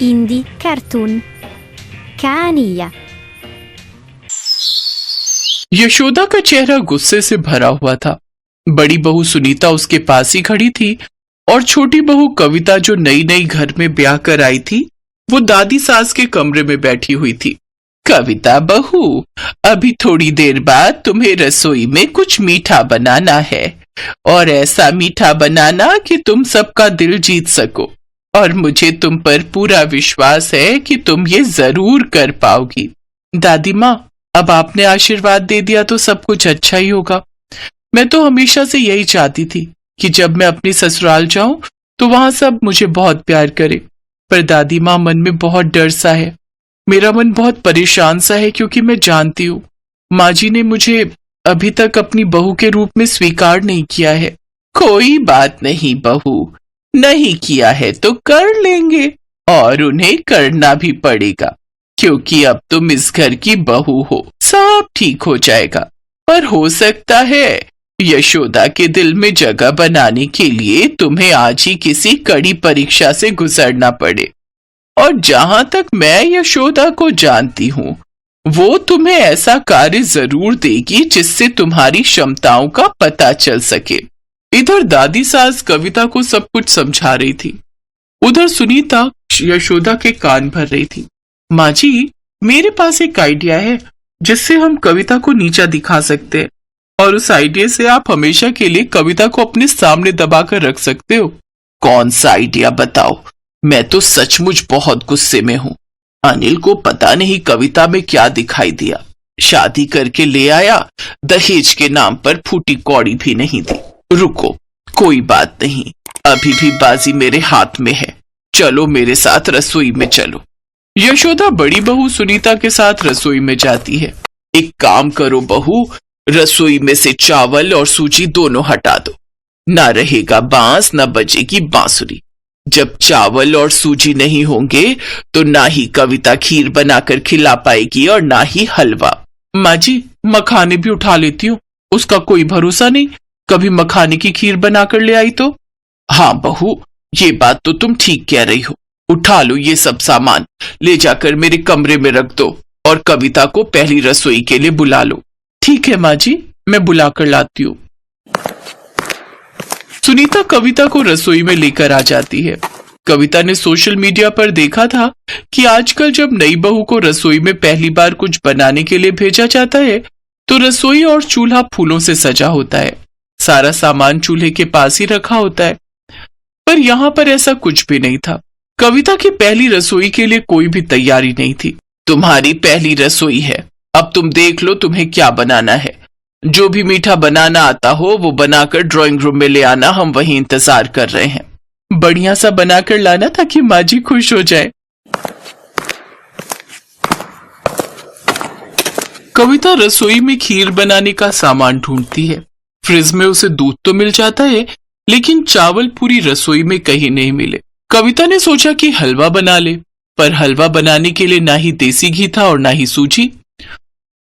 Indie Cartoon कहानियाँ। यशोदा का चेहरा गुस्से से भरा हुआ था। बड़ी बहू सुनीता उसके पास ही खड़ी थी और छोटी बहू कविता, जो नई नई घर में ब्याह कर आई थी, वो दादी सास के कमरे में बैठी हुई थी। कविता बहू, अभी थोड़ी देर बाद तुम्हें रसोई में कुछ मीठा बनाना है, और ऐसा मीठा बनाना कि तुम सबका दिल जीत सको, और मुझे तुम पर पूरा विश्वास है कि तुम ये जरूर कर पाओगी। दादी माँ, अब आपने आशीर्वाद दे दिया तो सब कुछ अच्छा ही होगा। मैं तो हमेशा से यही चाहती थी कि जब मैं अपनी ससुराल जाऊं तो वहां सब मुझे बहुत प्यार करे, पर दादी माँ, मन में बहुत डर सा है। मेरा मन बहुत परेशान सा है, क्योंकि मैं जानती हूँ माँ जी ने मुझे अभी तक अपनी बहू के रूप में स्वीकार नहीं किया है। कोई बात नहीं बहू, नहीं किया है तो कर लेंगे, और उन्हें करना भी पड़ेगा, क्योंकि अब तुम इस घर की बहू हो। सब ठीक हो जाएगा, पर हो सकता है यशोदा के दिल में जगह बनाने के लिए तुम्हें आज ही किसी कड़ी परीक्षा से गुजरना पड़े। और जहां तक मैं यशोदा को जानती हूँ, वो तुम्हें ऐसा कार्य जरूर देगी जिससे तुम्हारी क्षमताओं का पता चल सके। इधर दादी सास कविता को सब कुछ समझा रही थी, उधर सुनीता यशोदा के कान भर रही थी। माँ जी, मेरे पास एक आइडिया है जिससे हम कविता को नीचा दिखा सकते हैं, और उस आइडिया से आप हमेशा के लिए कविता को अपने सामने दबाकर रख सकते हो। कौन सा आइडिया बताओ? मैं तो सचमुच बहुत गुस्से में हूँ। अनिल को पता नहीं कविता में क्या दिखाई दिया। शादी करके ले आया, दहेज के नाम पर फूटी कौड़ी भी नहीं दी। रुको, कोई बात नहीं, अभी भी बाजी मेरे हाथ में है। चलो मेरे साथ रसोई में चलो। यशोदा बड़ी बहू सुनीता के साथ रसोई में जाती है। एक काम करो बहू, रसोई में से चावल और सूजी दोनों हटा दो। ना रहेगा बांस, ना बजेगी बांसुरी। जब चावल और सूजी नहीं होंगे तो ना ही कविता खीर बनाकर खिला पाएगी और ना ही हलवा। माँ जी, मखाने भी उठा लेती हूँ, उसका कोई भरोसा नहीं, कभी मखाने की खीर बनाकर ले आई तो। हाँ बहू, ये बात तो तुम ठीक कह रही हो। उठा लो ये सब सामान, ले जाकर मेरे कमरे में रख दो, और कविता को पहली रसोई के लिए बुला लो। ठीक है माँ जी, मैं बुलाकर लाती हूँ। सुनीता कविता को रसोई में लेकर आ जाती है। कविता ने सोशल मीडिया पर देखा था कि आजकल जब नई बहू को रसोई में पहली बार कुछ बनाने के लिए भेजा जाता है तो रसोई और चूल्हा फूलों से सजा होता है। सारा सामान चूल्हे के पास ही रखा होता है, पर यहाँ पर ऐसा कुछ भी नहीं था। कविता की पहली रसोई के लिए कोई भी तैयारी नहीं थी। तुम्हारी पहली रसोई है, अब तुम देख लो तुम्हें क्या बनाना है। जो भी मीठा बनाना आता हो वो बनाकर ड्राइंग रूम में ले आना, हम वहीं इंतजार कर रहे हैं। बढ़िया सा बनाकर लाना ताकि माँ जी खुश हो जाए। कविता रसोई में खीर बनाने का सामान ढूंढती है। फ्रिज में उसे दूध तो मिल जाता है, लेकिन चावल पूरी रसोई में कहीं नहीं मिले। कविता ने सोचा कि हलवा बना ले, पर हलवा बनाने के लिए ना ही देसी घी था और ना ही सूजी।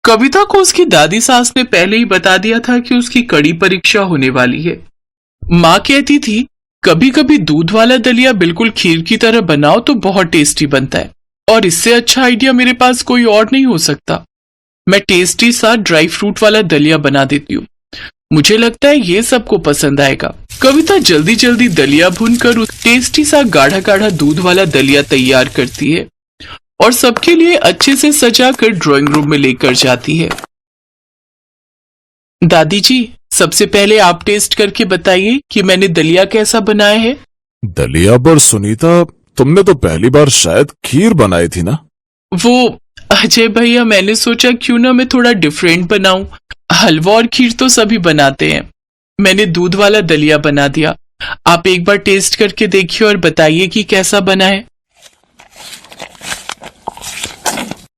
कविता को उसकी दादी सास ने पहले ही बता दिया था कि उसकी कड़ी परीक्षा होने वाली है। माँ कहती थी, कभी कभी दूध वाला दलिया बिल्कुल खीर की तरह बनाओ तो बहुत टेस्टी बनता है, और इससे अच्छा आइडिया मेरे पास कोई और नहीं हो सकता। मैं टेस्टी सा ड्राई फ्रूट वाला दलिया बना देती हूँ, मुझे लगता है ये सबको पसंद आएगा। कविता जल्दी जल्दी दलिया भूनकर उस टेस्टी सा गाढ़ा गाढ़ा दूध वाला दलिया तैयार करती है और सबके लिए अच्छे से सजा कर ड्राइंग रूम में लेकर जाती है। दादी जी, सबसे पहले आप टेस्ट करके बताइए कि मैंने दलिया कैसा बनाया है। दलिया पर सुनीता, तुमने तो पहली बार शायद खीर बनाई थी ना? वो अजय भैया, मैंने सोचा क्यों ना मैं थोड़ा डिफरेंट बनाऊं। हलवा और खीर तो सभी बनाते हैं, मैंने दूध वाला दलिया बना दिया। आप एक बार टेस्ट करके देखिए और बताइए कि कैसा बना है।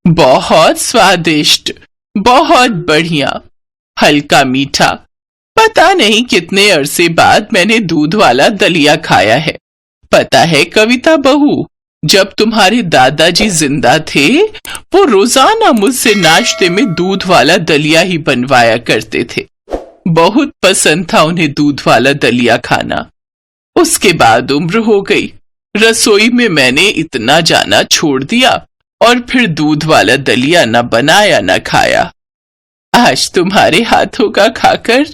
बहुत स्वादिष्ट, बहुत बढ़िया, हल्का मीठा। पता नहीं कितने अरसे बाद मैंने दूध वाला दलिया खाया है। पता है कविता बहू, जब तुम्हारे दादाजी जिंदा थे वो रोजाना मुझसे नाश्ते में दूध वाला दलिया ही बनवाया करते थे। बहुत पसंद था उन्हें दूध वाला दलिया खाना। उसके बाद उम्र हो गई, रसोई में मैंने इतना जाना छोड़ दिया और फिर दूध वाला दलिया न बनाया न खाया। आज तुम्हारे हाथों का खाकर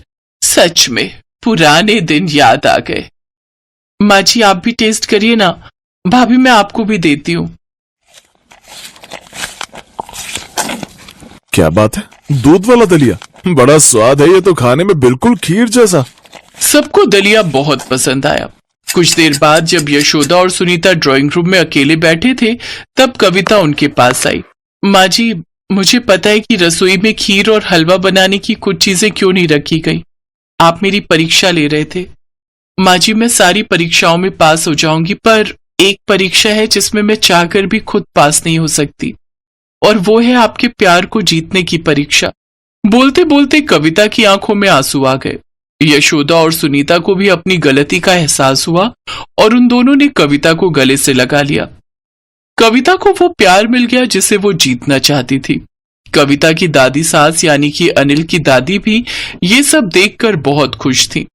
सच में पुराने दिन याद आ गए। माँ जी आप भी टेस्ट करिए ना। भाभी मैं आपको भी देती हूँ। क्या बात है, दूध वाला दलिया, बड़ा स्वाद है ये तो, खाने में बिल्कुल खीर जैसा। सबको दलिया बहुत पसंद आया। कुछ देर बाद जब यशोदा और सुनीता ड्राइंग रूम में अकेले बैठे थे तब कविता उनके पास आई। माँ जी मुझे पता है कि रसोई में खीर और हलवा बनाने की कुछ चीजें क्यों नहीं रखी गई। आप मेरी परीक्षा ले रहे थे। माँ जी मैं सारी परीक्षाओं में पास हो जाऊंगी, पर एक परीक्षा है जिसमें मैं चाहकर भी खुद पास नहीं हो सकती, और वो है आपके प्यार को जीतने की परीक्षा। बोलते बोलते कविता की आंखों में आंसू आ गए। यशोदा और सुनीता को भी अपनी गलती का एहसास हुआ और उन दोनों ने कविता को गले से लगा लिया। कविता को वो प्यार मिल गया जिसे वो जीतना चाहती थी। कविता की दादी सास यानी कि अनिल की दादी भी ये सब देखकर बहुत खुश थी।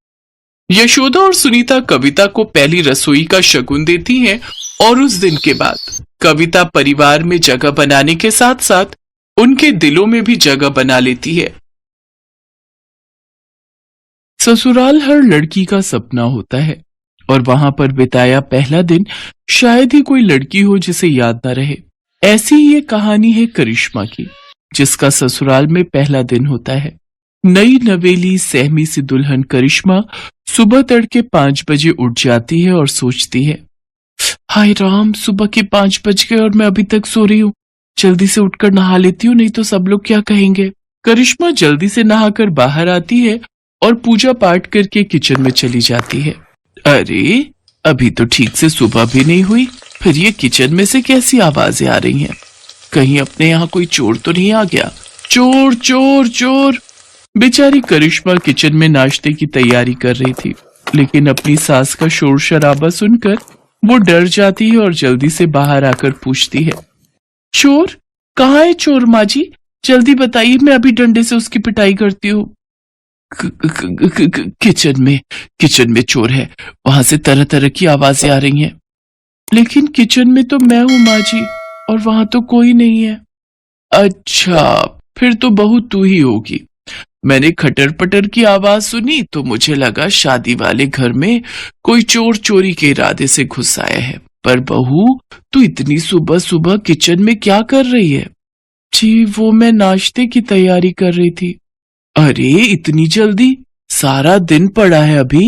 यशोदा और सुनीता कविता को पहली रसोई का शगुन देती हैं और उस दिन के बाद कविता परिवार में जगह बनाने के साथ साथ उनके दिलों में भी जगह बना लेती है। ससुराल हर लड़की का सपना होता है और वहां पर बिताया पहला दिन शायद ही कोई लड़की हो जिसे याद न रहे। ऐसी ये कहानी है करिश्मा की, जिसका ससुराल में पहला दिन होता है। नई नवेली सहमी सी दुल्हन करिश्मा सुबह तड़के 5 बजे उठ जाती है और सोचती है, हाय राम, सुबह के 5 बज गए और मैं अभी तक सो रही हूँ। जल्दी से उठकर नहा लेती हूँ, नहीं तो सब लोग क्या कहेंगे। करिश्मा जल्दी से नहाकर बाहर आती है और पूजा पाठ करके किचन में चली जाती है। अरे अभी तो ठीक से सुबह भी नहीं हुई, फिर ये किचन में से कैसी आवाजें आ रही हैं? कहीं अपने यहाँ कोई चोर तो नहीं आ गया? चोर चोर चोर। बेचारी करिश्मा किचन में नाश्ते की तैयारी कर रही थी, लेकिन अपनी सास का शोर शराबा सुनकर वो डर जाती है और जल्दी से बाहर आकर पूछती है, चोर कहाँ है चोर? माँ जी जल्दी बताइए, मैं अभी डंडे से उसकी पिटाई करती हूँ। किचन में चोर है, वहां से तरह तरह की आवाजें आ रही हैं। लेकिन किचन में तो मैं हूँ माँ जी, और वहां तो कोई नहीं है। अच्छा फिर तो बहू तू ही होगी। मैंने खटर पटर की आवाज सुनी तो मुझे लगा शादी वाले घर में कोई चोर चोरी के इरादे से घुस आया है। पर बहू तू इतनी सुबह सुबह किचन में क्या कर रही है? जी वो मैं नाश्ते की तैयारी कर रही थी। अरे इतनी जल्दी? सारा दिन पड़ा है अभी,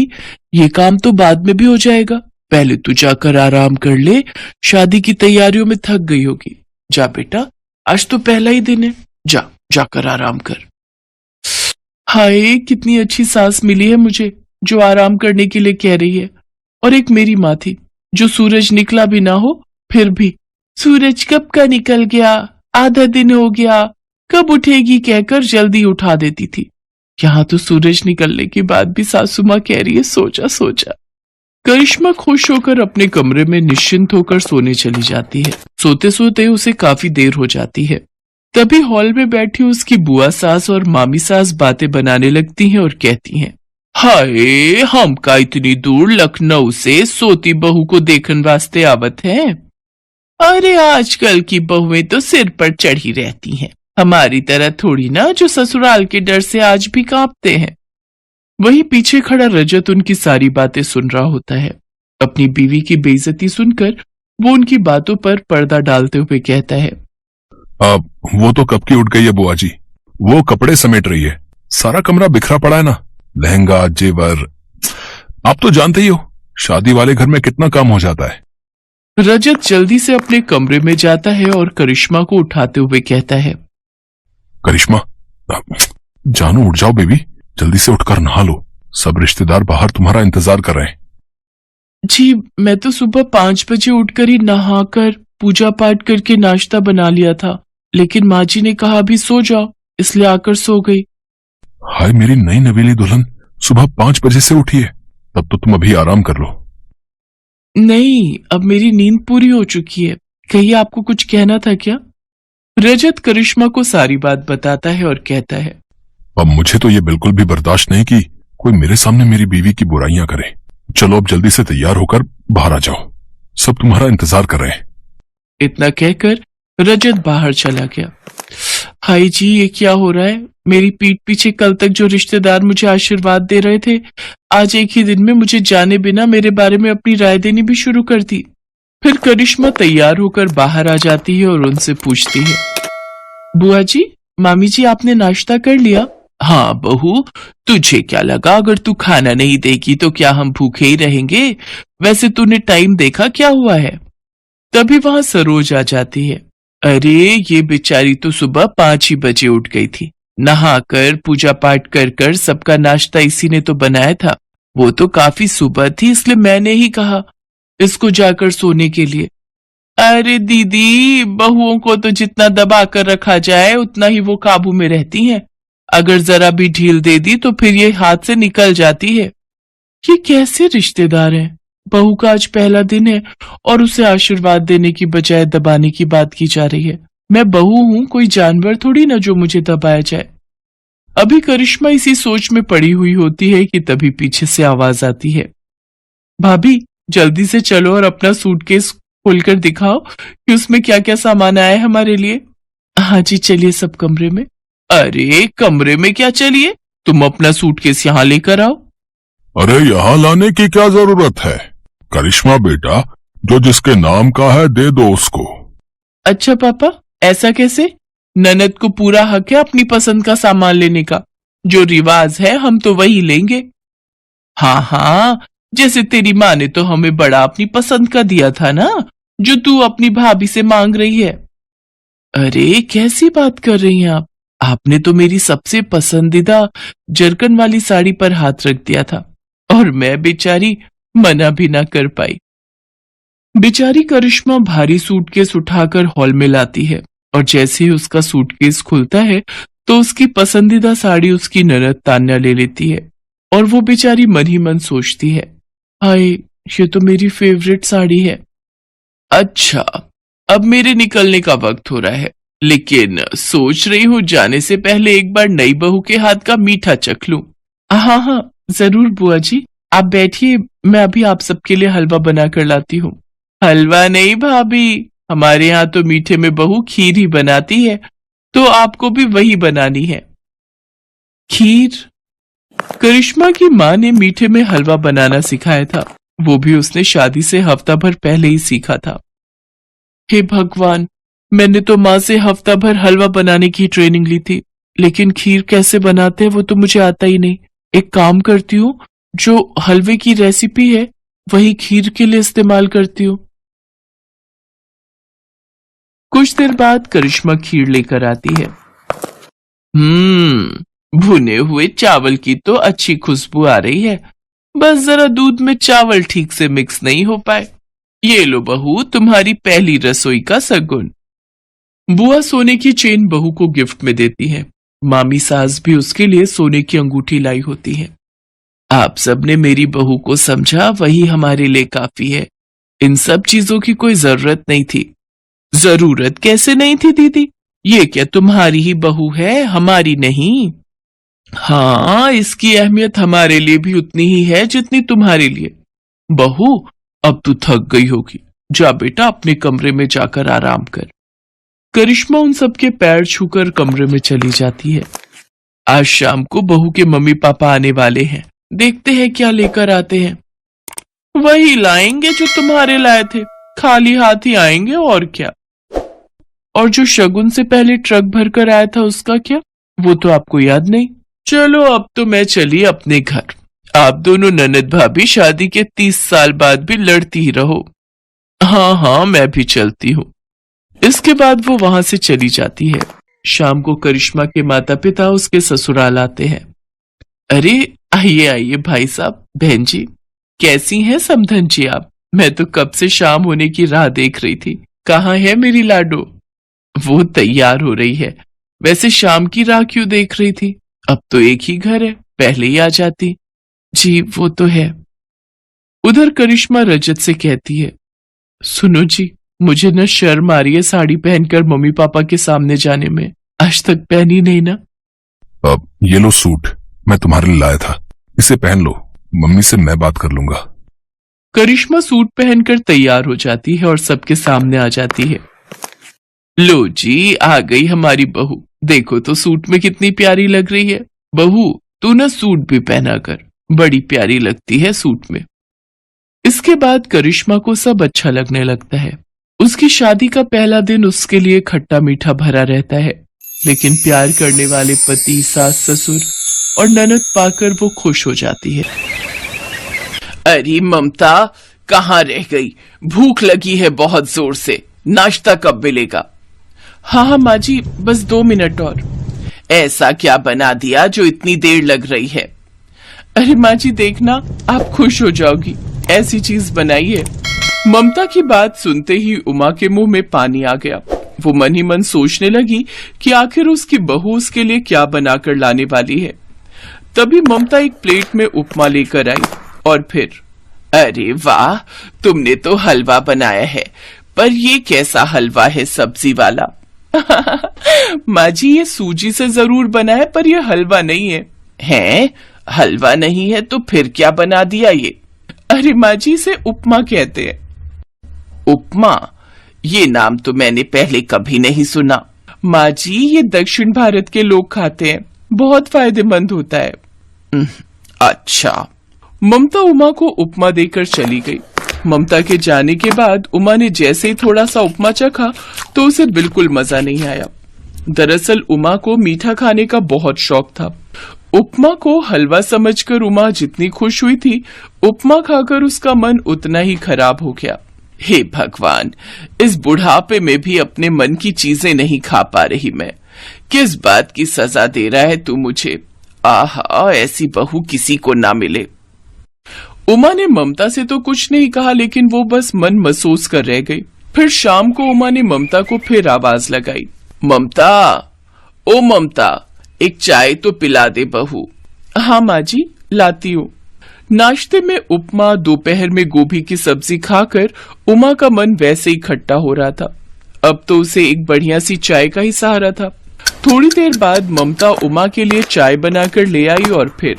ये काम तो बाद में भी हो जाएगा। पहले तू जाकर आराम कर ले, शादी की तैयारियों में थक गई होगी। जा बेटा, आज तो पहला ही दिन है, जा जाकर आराम कर। हाय कितनी अच्छी सास मिली है मुझे, जो आराम करने के लिए कह रही है। और एक मेरी माँ थी जो सूरज निकला भी ना हो फिर भी, सूरज कब का निकल गया, आधा दिन हो गया, कब उठेगी कहकर जल्दी उठा देती थी। यहाँ तो सूरज निकलने के बाद भी सासू माँ कह रही है सो जा सो जा। करिश्मा खुश होकर अपने कमरे में निश्चिंत होकर सोने चली जाती है। सोते सोते उसे काफी देर हो जाती है। तभी हॉल में बैठी उसकी बुआ सास और मामी सास बातें बनाने लगती हैं और कहती हैं, हाय हम का इतनी दूर लखनऊ से सोती बहू को देखने वास्ते आवत है। अरे आजकल की बहुएं तो सिर पर चढ़ी रहती हैं, हमारी तरह थोड़ी ना जो ससुराल के डर से आज भी कांपते हैं। वहीं पीछे खड़ा रजत उनकी सारी बातें सुन रहा होता है। अपनी बीवी की बेइज्जती सुनकर वो उनकी बातों पर पर्दा डालते हुए कहता है, अब वो तो कब की उठ गई है बुआ जी, वो कपड़े समेट रही है, सारा कमरा बिखरा पड़ा है ना, लहंगा जेवर। आप तो जानते ही हो शादी वाले घर में कितना काम हो जाता है। रजत जल्दी से अपने कमरे में जाता है और करिश्मा को उठाते हुए कहता है, करिश्मा जानू उठ जाओ बेबी, जल्दी से उठकर नहा लो, सब रिश्तेदार बाहर तुम्हारा इंतजार कर रहे हैं। जी मैं तो सुबह 5 बजे उठकर ही नहाकर पूजा पाठ करके नाश्ता बना लिया था, लेकिन माँ जी ने कहा अभी सो जाओ, इसलिए आकर सो गई। हाय मेरी नई नवेली दुल्हन, सुबह 5 बजे से उठी है, तब तो तुम अभी आराम कर लो। नहीं अब मेरी नींद पूरी हो चुकी है, कहिए आपको कुछ कहना था क्या? रजत करिश्मा को सारी बात बताता है और कहता है, अब मुझे तो ये बिल्कुल भी बर्दाश्त नहीं कि कोई मेरे सामने मेरी बीवी की बुराइयां करे। चलो अब जल्दी से तैयार होकर बाहर आ जाओ। सब तुम्हारा इंतजार कर रहे हैं। इतना कहकर रजत बाहर चला गया। हाय जी, ये क्या हो रहा है? मेरी पीठ पीछे कल तक जो रिश्तेदार मुझे आशीर्वाद दे रहे थे, आज एक ही दिन में मुझे जाने बिना मेरे बारे में अपनी राय देनी भी शुरू कर दी। फिर करिश्मा तैयार होकर बाहर आ जाती है और उनसे पूछती है, बुआ जी, मामी जी, आपने नाश्ता कर लिया? हाँ बहू, तुझे क्या लगा अगर तू खाना नहीं देगी तो क्या हम भूखे ही रहेंगे? वैसे तूने टाइम देखा क्या हुआ है? तभी वहां सरोज आ जाती है। अरे ये बेचारी तो सुबह 5 ही बजे उठ गई थी। नहाकर पूजा पाठ कर कर सबका नाश्ता इसी ने तो बनाया था। वो तो काफी सुबह थी, इसलिए मैंने ही कहा इसको जाकर सोने के लिए। अरे दीदी, बहुओं को तो जितना दबा कर रखा जाए उतना ही वो काबू में रहती हैं। अगर जरा भी ढील दे दी तो फिर ये हाथ से निकल जाती है। ये कैसे रिश्तेदार हैं? बहू का आज पहला दिन है और उसे आशीर्वाद देने की बजाय दबाने की बात की जा रही है। मैं बहू हूं, कोई जानवर थोड़ी ना जो मुझे दबाया जाए। अभी करिश्मा इसी सोच में पड़ी हुई होती है कि तभी पीछे से आवाज आती है, भाभी जल्दी से चलो और अपना सूटकेस खोलकर दिखाओ कि उसमें क्या क्या सामान आया है हमारे लिए। हाँ जी, चलिए सब कमरे में। अरे कमरे में क्या चलिए, तुम अपना सूटकेस यहाँ लेकर आओ। अरे यहाँ लाने की क्या जरूरत है? करिश्मा बेटा, जो जिसके नाम का है दे दो उसको। अच्छा पापा, ऐसा कैसे? ननद को पूरा हक है अपनी पसंद का सामान लेने का। जो रिवाज है हम तो वही लेंगे। हाँ हाँ, जैसे तेरी माँ ने तो हमें बड़ा अपनी पसंद का दिया था ना, जो तू अपनी भाभी से मांग रही है। अरे कैसी बात कर रही हैं आप? आपने तो मेरी सबसे पसंदीदा जरकन वाली साड़ी पर हाथ रख दिया था और मैं बेचारी मना भी ना कर पाई। बेचारी करिश्मा भारी सूटकेस उठाकर हॉल में लाती है और जैसे ही उसका सूटकेस खुलता है तो उसकी पसंदीदा साड़ी उसकी ननद तान्या ले लेती है और वो बेचारी मन ही मन सोचती है, हाय ये तो मेरी फेवरेट साड़ी है। अच्छा, अब मेरे निकलने का वक्त हो रहा है, लेकिन सोच रही हूँ जाने से पहले एक बार नई बहू के हाथ का मीठा चख लूं। हाँ हाँ जरूर बुआ जी, आप बैठिए, मैं अभी आप सबके लिए हलवा बना कर लाती हूँ। हलवा नहीं भाभी, हमारे यहाँ तो मीठे में बहू खीर ही बनाती है, तो आपको भी वही बनानी है। खीर? करिश्मा की माँ ने मीठे में हलवा बनाना सिखाया था, वो भी उसने शादी से हफ्ता भर पहले ही सीखा था। हे भगवान, मैंने तो माँ से हफ्ता भर हलवा बनाने की ट्रेनिंग ली थी, लेकिन खीर कैसे बनाते हैं वो तो मुझे आता ही नहीं। एक काम करती हूँ, जो हलवे की रेसिपी है वही खीर के लिए इस्तेमाल करती हूँ। कुछ देर बाद करिश्मा खीर लेकर आती है। भुने हुए चावल की तो अच्छी खुशबू आ रही है, बस जरा दूध में चावल ठीक से मिक्स नहीं हो पाए। ये लो बहू, तुम्हारी पहली रसोई का सगुन। बुआ सोने की चेन बहू को गिफ्ट में देती है। मामी सास भी उसके लिए सोने की अंगूठी लाई होती है। आप सबने मेरी बहू को समझा, वही हमारे लिए काफी है। इन सब चीजों की कोई जरूरत नहीं थी। जरूरत कैसे नहीं थी दीदी? ये क्या तुम्हारी ही बहू है, हमारी नहीं? हाँ, इसकी अहमियत हमारे लिए भी उतनी ही है जितनी तुम्हारे लिए। बहू अब तू थक गई होगी, जा बेटा अपने कमरे में जाकर आराम कर। करिश्मा उन सबके पैर छूकर कमरे में चली जाती है। आज शाम को बहू के मम्मी पापा आने वाले हैं, देखते हैं क्या लेकर आते हैं। वही लाएंगे जो तुम्हारे लाए थे, खाली हाथ ही आएंगे और क्या। और जो शगुन से पहले ट्रक भर कर आया था उसका क्या, वो तो आपको याद नहीं। चलो अब तो मैं चली अपने घर। आप दोनों ननद भाभी शादी के 30 साल बाद भी लड़ती ही रहो। हाँ हाँ मैं भी चलती हूँ। इसके बाद वो वहां से चली जाती है। शाम को करिश्मा के माता पिता उसके ससुराल आते हैं। अरे आइए आइए भाई साहब, बहन जी, कैसी हैं समधन जी आप? मैं तो कब से शाम होने की राह देख रही थी। कहाँ है मेरी लाडो? वो तैयार हो रही है। वैसे शाम की राह क्यों देख रही थी? अब तो एक ही घर है, पहले ही आ जाती। जी वो तो है। उधर करिश्मा रजत से कहती है, सुनो जी, मुझे न शर्म आ रही है साड़ी पहनकर मम्मी पापा के सामने जाने में। आज तक पहनी नहीं ना। अब ये लो सूट, मैं तुम्हारे लिए लाया था, इसे पहन लो, मम्मी से मैं बात कर लूंगा। करिश्मा सूट पहनकर तैयार हो जाती है और सबके सामने आ जाती है। लो जी, आ गई हमारी बहू। देखो तो सूट में कितनी प्यारी लग रही है। बहू, तू ना सूट भी पहना कर, बड़ी प्यारी लगती है सूट में। इसके बाद करिश्मा को सब अच्छा लगने लगता है। उसकी शादी का पहला दिन उसके लिए खट्टा मीठा भरा रहता है, लेकिन प्यार करने वाले पति, सास, ससुर और ननद पाकर वो खुश हो जाती है। अरे ममता, कहाँ रह गई? भूख लगी है बहुत जोर से। नाश्ता कब मिलेगा? हाँ माँ जी, बस 2 मिनट और। ऐसा क्या बना दिया जो इतनी देर लग रही है? अरे माँ जी देखना, आप खुश हो जाओगी, ऐसी चीज बनाई है। ममता की बात सुनते ही उमा के मुंह में पानी आ गया। वो मन ही मन सोचने लगी कि आखिर उसकी बहू उसके लिए क्या बनाकर लाने वाली है। तभी ममता एक प्लेट में उपमा लेकर आई और फिर, अरे वाह, तुमने तो हलवा बनाया है, पर ये कैसा हलवा है सब्जी वाला? माँ जी, ये सूजी से जरूर बना है, पर ये हलवा नहीं है। हैं? हलवा नहीं है तो फिर क्या बना दिया ये? अरे माँ जी, इसे उपमा कहते हैं। उपमा? ये नाम तो मैंने पहले कभी नहीं सुना। माँ जी, ये दक्षिण भारत के लोग खाते हैं, बहुत फायदेमंद होता है। अच्छा। ममता उमा को उपमा देकर चली गई। ममता के जाने के बाद उमा ने जैसे ही थोड़ा सा उपमा चखा तो उसे बिल्कुल मजा नहीं आया। दरअसल उमा को मीठा खाने का बहुत शौक था। उपमा को हलवा समझकर उमा जितनी खुश हुई थी, उपमा खाकर उसका मन उतना ही खराब हो गया। हे भगवान, इस बुढ़ापे में भी अपने मन की चीजें नहीं खा पा रही मैं। किस बात की सजा दे रहा है तू मुझे? आहा, ऐसी बहू किसी को ना मिले। उमा ने ममता से तो कुछ नहीं कहा, लेकिन वो बस मन महसूस कर रह गई। फिर शाम को उमा ने ममता को फिर आवाज लगाई, ममता, ओ ममता, एक चाय तो पिला दे बहू। हाँ माँ जी, लाती हूँ। नाश्ते में उपमा, दोपहर में गोभी की सब्जी खाकर उमा का मन वैसे ही खट्टा हो रहा था। अब तो उसे एक बढ़िया सी चाय का ही सहारा था। थोड़ी देर बाद ममता उमा के लिए चाय बनाकर ले आई और फिर,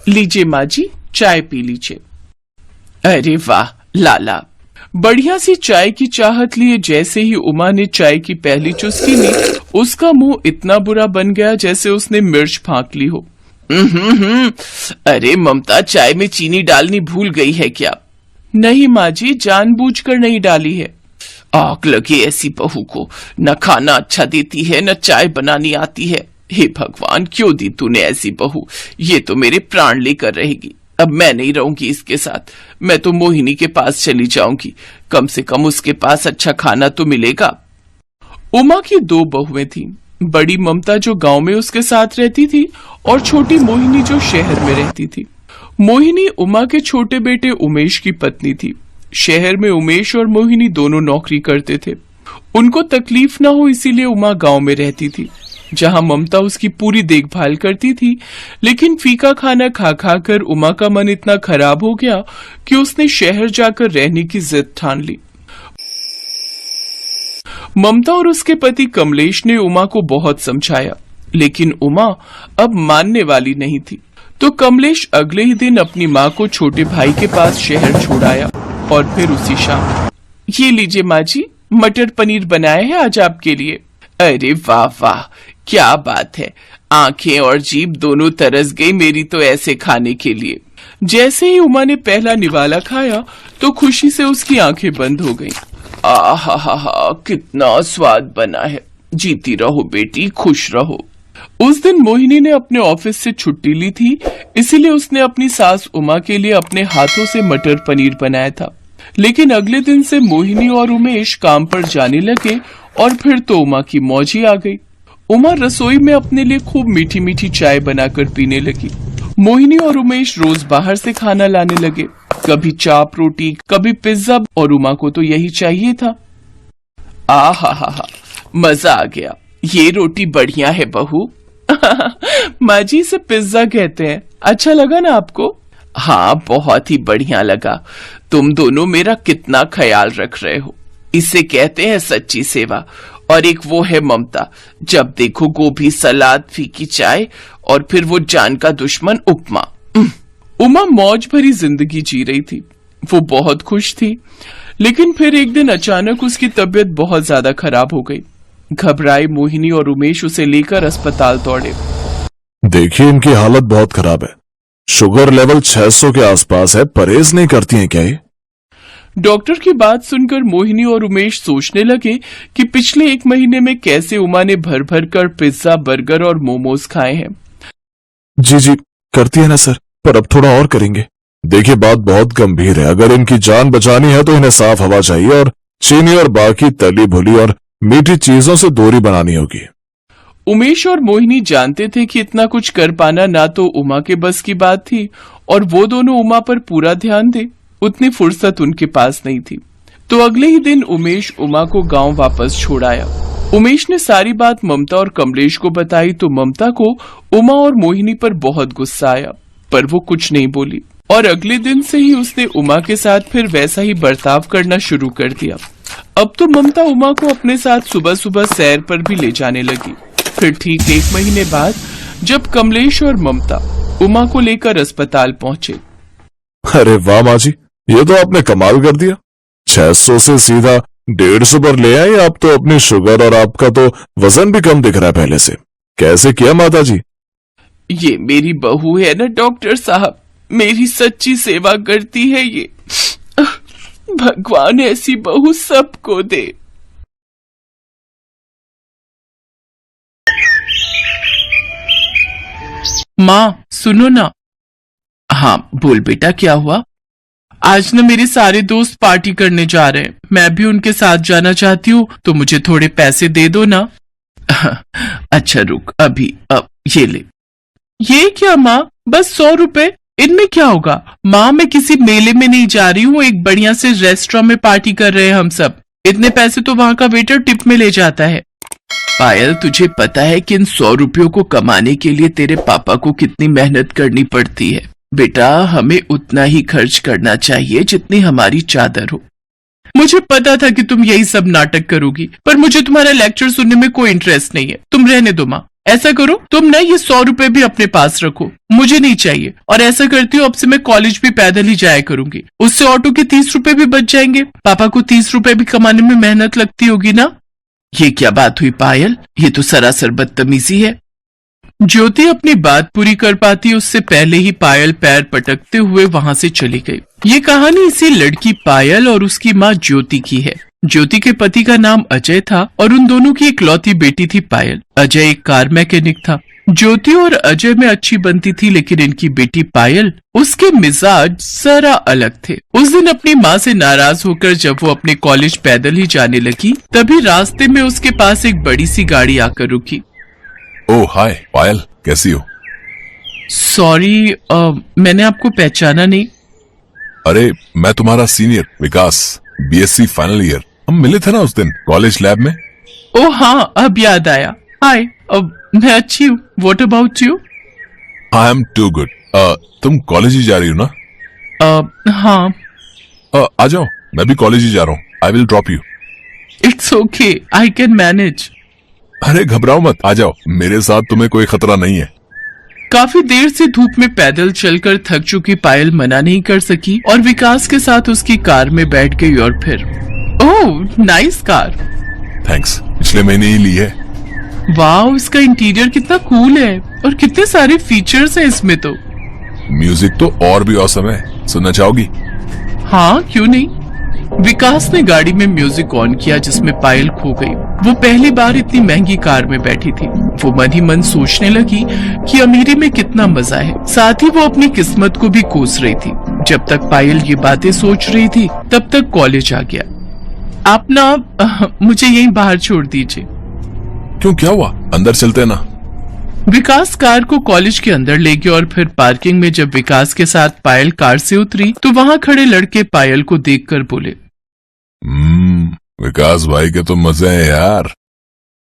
लीजिए माँ जी, चाय पी लीजिए। अरे वाह लाला, बढ़िया सी चाय की चाहत लिए जैसे ही उमा ने चाय की पहली चुस्की ली, उसका मुंह इतना बुरा बन गया जैसे उसने मिर्च फांक ली हो। अरे ममता, चाय में चीनी डालनी भूल गई है क्या? नहीं माँ जी, जानबूझकर नहीं डाली है। आग लगे ऐसी बहू को, न खाना अच्छा देती है न चाय बनानी आती है। हे भगवान, क्यों दी तूने ऐसी बहू? ये तो मेरे प्राण लेकर रहेगी। अब मैं नहीं रहूंगी इसके साथ, मैं तो मोहिनी के पास चली जाऊंगी, कम से कम उसके पास अच्छा खाना तो मिलेगा। उमा की 2 बहुएं थीं, बड़ी ममता जो गांव में उसके साथ रहती थी और छोटी मोहिनी जो शहर में रहती थी। मोहिनी उमा के छोटे बेटे उमेश की पत्नी थी। शहर में उमेश और मोहिनी दोनों नौकरी करते थे। उनको तकलीफ ना हो इसीलिए उमा गांव में रहती थी, जहां ममता उसकी पूरी देखभाल करती थी। लेकिन फीका खाना खा खा कर उमा का मन इतना खराब हो गया कि उसने शहर जाकर रहने की जिद ठान ली। ममता और उसके पति कमलेश ने उमा को बहुत समझाया, लेकिन उमा अब मानने वाली नहीं थी। तो कमलेश अगले ही दिन अपनी माँ को छोटे भाई के पास शहर छोड़ आया और फिर उसी शाम, ये लीजिए माँ जी, मटर पनीर बनाया है आज आपके लिए। अरे वाह वाह, क्या बात है, आंखें और जीभ दोनों तरस गई मेरी तो ऐसे खाने के लिए। जैसे ही उमा ने पहला निवाला खाया तो खुशी से उसकी आंखें बंद हो गईं। आहा हा हा, कितना स्वाद बना है। जीती रहो बेटी, खुश रहो। उस दिन मोहिनी ने अपने ऑफिस से छुट्टी ली थी, इसीलिए उसने अपनी सास उमा के लिए अपने हाथों से मटर पनीर बनाया था। लेकिन अगले दिन से मोहिनी और उमेश काम पर जाने लगे और फिर तो उमा की मौज ही आ गई। उमा रसोई में अपने लिए खूब मीठी मीठी चाय बनाकर पीने लगी। मोहिनी और उमेश रोज बाहर से खाना लाने लगे, कभी चाप रोटी, कभी पिज्जा, और उमा को तो यही चाहिए था। आहा हा हा, मजा आ गया। ये रोटी बढ़िया है बहू। माँ जी, इसे पिज्जा कहते हैं, अच्छा लगा ना आपको? हाँ, बहुत ही बढ़िया लगा। तुम दोनों मेरा कितना ख्याल रख रहे हो, इसे कहते हैं सच्ची सेवा। और एक वो है ममता, जब देखो गोभी, सलाद, फीकी चाय और फिर वो जान का दुश्मन उपमा। उमा मौज भरी जिंदगी जी रही थी। वो बहुत खुश थी, लेकिन फिर एक दिन अचानक उसकी तबीयत बहुत ज्यादा खराब हो गई। घबराई मोहिनी और उमेश उसे लेकर अस्पताल दौड़े। देखिए, इनकी हालत बहुत खराब है। शुगर लेवल 600 के आसपास है। परहेज नहीं करती हैं क्या ये? डॉक्टर की बात सुनकर मोहिनी और उमेश सोचने लगे कि पिछले 1 महीने में कैसे उमा ने भर भर कर पिज्जा, बर्गर और मोमोज खाए हैं। जी जी, करती है ना सर, पर अब थोड़ा और करेंगे। देखिए, बात बहुत गंभीर है। अगर इनकी जान बचानी है तो इन्हें साफ हवा चाहिए और चीनी और बाकी तली भुली और मीठी चीजों से दूरी बनानी होगी। उमेश और मोहिनी जानते थे कि इतना कुछ कर पाना ना तो उमा के बस की बात थी और वो दोनों उमा पर पूरा ध्यान दे, उतनी फुर्सत उनके पास नहीं थी। तो अगले ही दिन उमेश उमा को गांव वापस छोड़ आया। उमेश ने सारी बात ममता और कमलेश को बताई तो ममता को उमा और मोहिनी पर बहुत गुस्सा आया, पर वो कुछ नहीं बोली और अगले दिन से ही उसने उमा के साथ फिर वैसा ही बर्ताव करना शुरू कर दिया। अब तो ममता उमा को अपने साथ सुबह सुबह सैर पर भी ले जाने लगी। फिर ठीक 1 महीने बाद जब कमलेश और ममता उमा को लेकर अस्पताल पहुंचे। अरे वाह माँ जी, ये तो आपने कमाल कर दिया। 600 से सीधा 150 पर ले आई आप तो। अपनी शुगर और आपका तो वजन भी कम दिख रहा है पहले से। कैसे किया माता जी? ये मेरी बहू है ना डॉक्टर साहब, मेरी सच्ची सेवा करती है ये। भगवान ऐसी बहू सबको दे। माँ सुनो ना। हाँ बोल बेटा, क्या हुआ? आज ना मेरे सारे दोस्त पार्टी करने जा रहे हैं, मैं भी उनके साथ जाना चाहती हूँ, तो मुझे थोड़े पैसे दे दो ना। अच्छा रुक, अभी अब ये ले। ये क्या माँ, बस 100 रुपए? इनमें क्या होगा? माँ मैं किसी मेले में नहीं जा रही हूँ, एक बढ़िया से रेस्टोरेंट में पार्टी कर रहे हैं हम सब। इतने पैसे तो वहाँ का वेटर टिप में ले जाता है। पायल, तुझे पता है कि इन 100 रुपयों को कमाने के लिए तेरे पापा को कितनी मेहनत करनी पड़ती है? बेटा, हमें उतना ही खर्च करना चाहिए जितनी हमारी चादर हो। मुझे पता था कि तुम यही सब नाटक करोगी, पर मुझे तुम्हारा लेक्चर सुनने में कोई इंटरेस्ट नहीं है। तुम रहने दो माँ। ऐसा करो, तुम ना ये 100 रुपए भी अपने पास रखो, मुझे नहीं चाहिए। और ऐसा करती हूँ, अब से मैं कॉलेज भी पैदल ही जाया करूंगी, उससे ऑटो के 30 रुपए भी बच जाएंगे। पापा को 30 रुपए भी कमाने में मेहनत लगती होगी ना। ये क्या बात हुई पायल, ये तो सरासर बदतमीजी है। ज्योति अपनी बात पूरी कर पाती उससे पहले ही पायल पैर पटकते हुए वहां से चली गई। ये कहानी इसी लड़की पायल और उसकी माँ ज्योति की है। ज्योति के पति का नाम अजय था और उन दोनों की इकलौती बेटी थी पायल। अजय एक कार मैकेनिक था। ज्योति और अजय में अच्छी बनती थी, लेकिन इनकी बेटी पायल, उसके मिजाज जरा अलग थे। उस दिन अपनी माँ से नाराज होकर जब वो अपने कॉलेज पैदल ही जाने लगी, तभी रास्ते में उसके पास एक बड़ी सी गाड़ी आकर रुकी। ओह हाय पायल, कैसी हो? सॉरी, मैंने आपको पहचाना नहीं। अरे मैं तुम्हारा सीनियर विकास, बीएससी फाइनल ईयर। हम मिले थे ना उस दिन कॉलेज लैब में। ओह हाँ, अब याद आया। हाय, मैं अच्छी हूँ। What about you? I am too good. तुम कॉलेज ही जा रही हो ना? हाँ। आ जाओ, मैं भी कॉलेज ही जा रहा हूँ। I will drop you. It's okay, I can manage. अरे घबराओ मत, आ जाओ, मेरे साथ तुम्हें कोई खतरा नहीं है। काफी देर से धूप में पैदल चलकर थक चुकी पायल मना नहीं कर सकी और विकास के साथ उसकी कार में बैठ गई। और फिर ओह नाइस कार। थैंक्स, पिछले महीने ही ली है। वाह, इसका इंटीरियर कितना कूल है और कितने सारे फीचर्स हैं इसमें तो। म्यूजिक तो और भी औसम है, सुनना चाहोगी? हाँ क्यों नहीं। विकास ने गाड़ी में म्यूजिक ऑन किया जिसमें पायल खो गई। वो पहली बार इतनी महंगी कार में बैठी थी। वो मन ही मन सोचने लगी कि अमीरी में कितना मजा है। साथ ही वो अपनी किस्मत को भी कोस रही थी। जब तक पायल ये बातें सोच रही थी तब तक कॉलेज आ गया। आप ना मुझे यहीं बाहर छोड़ दीजिए। क्यों, क्या हुआ? अंदर चलते ना। विकास कार को कॉलेज के अंदर ले गया और फिर पार्किंग में जब विकास के साथ पायल कार से उतरी तो वहां खड़े लड़के पायल को देखकर बोले, विकास भाई के तो मजे हैं यार।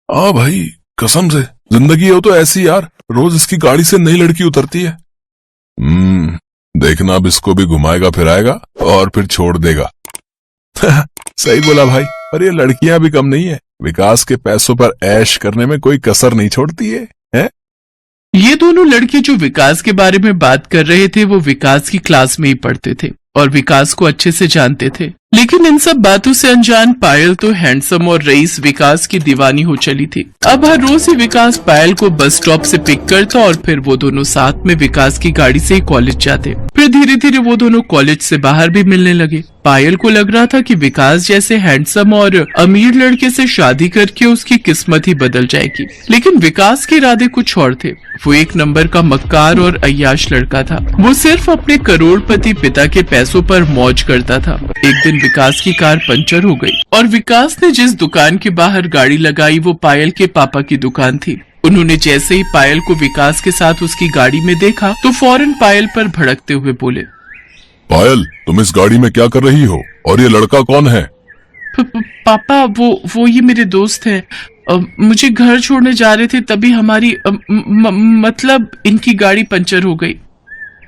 हाँ भाई, कसम से जिंदगी हो तो ऐसी यार, रोज इसकी गाड़ी से नई लड़की उतरती है। देखना अब इसको भी घुमाएगा फिराएगा और फिर छोड़ देगा। सही बोला भाई, पर ये लड़कियां भी कम नहीं है। विकास के पैसों पर ऐश करने में कोई कसर नहीं छोड़ती है, हैं? ये दोनों लड़के जो विकास के बारे में बात कर रहे थे वो विकास की क्लास में ही पढ़ते थे। और विकास को अच्छे से जानते थे। लेकिन इन सब बातों से अनजान पायल तो हैंडसम और रईस विकास की दीवानी हो चली थी। अब हर रोज ही विकास पायल को बस स्टॉप से पिक करता और फिर वो दोनों साथ में विकास की गाड़ी से ही कॉलेज जाते। फिर धीरे धीरे वो दोनों कॉलेज से बाहर भी मिलने लगे। पायल को लग रहा था कि विकास जैसे हैंडसम और अमीर लड़के से शादी करके उसकी किस्मत ही बदल जाएगी, लेकिन विकास के इरादे कुछ और थे। वो एक नंबर का मक्कार और अय्याश लड़का था। वो सिर्फ अपने करोड़पति पिता के पैसों पर मौज करता था। एक दिन विकास की कार पंचर हो गई और विकास ने जिस दुकान के बाहर गाड़ी लगाई वो पायल के पापा की दुकान थी। उन्होंने जैसे ही पायल को विकास के साथ उसकी गाड़ी में देखा तो फौरन पायल पर भड़कते हुए बोले, पायल, तुम इस गाड़ी में क्या कर रही हो और ये लड़का कौन है? पापा वो ये मेरे दोस्त हैं। मुझे घर छोड़ने जा रहे थे तभी हमारी मतलब इनकी गाड़ी पंचर हो गई।